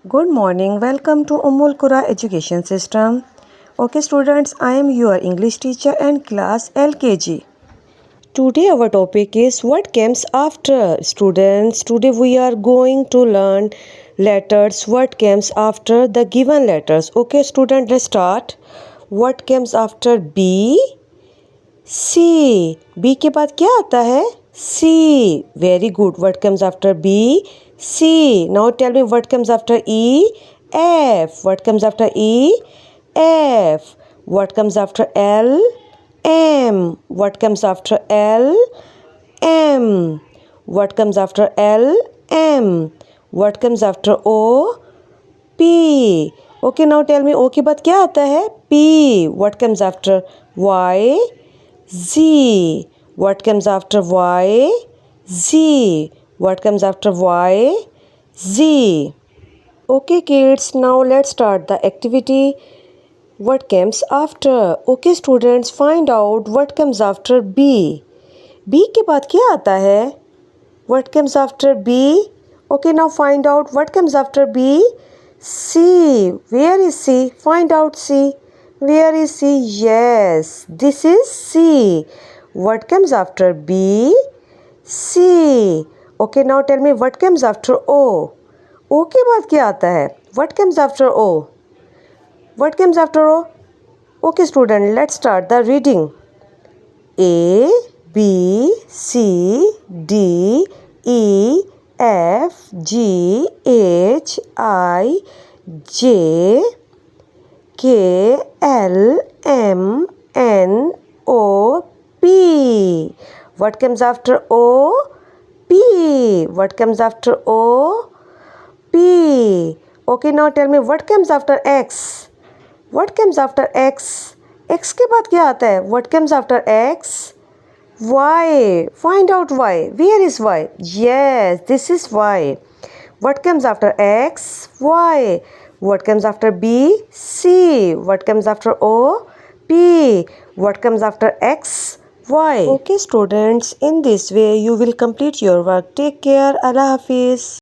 Good morning. Welcome to Ummul Qura Education System. Okay, students, I am your English teacher and class LKG. Today our topic is what comes after. Students, today we are going to learn letters. What comes after the given letters. Okay, student, let's start. What comes after B? C. B के बाद क्या आता है? C. Very good. What comes after B? C. Now tell me what comes after E? F. What comes after E? F. What comes after L? M. What comes after L? M. What comes after L? M. What comes after O? P. Okay, now tell me O के बाद क्या आता है? P. What comes after Y? Z. What comes after Y? Z. What comes after Y? Z. Okay, kids, now let's start the activity. What comes after? Okay, students, find out what comes after B. B के बाद क्या आता है? What comes after B? Okay, now find out what comes after B. C. Where is C? Find out C. Where is C? Yes, this is C. What comes after B? C. Okay, now tell me what comes after O. O के बाद क्या आता है? What comes after O? What comes after O? Okay, student, let's start the reading. A, B, C, D, E, F, G, H, I, J, K, L, M, N, O, P. What comes after O? P. What comes after O? P. Okay, now tell me what comes after X? What comes after X? X के बाद क्या आता है? What comes after X? Y. Find out Y. Where is Y? Yes, this is Y. What comes after X? Y. What comes after B? C. What comes after O? P. What comes after X? Y. Okay, students, in this way you will complete your work. Take care. Allah Hafiz.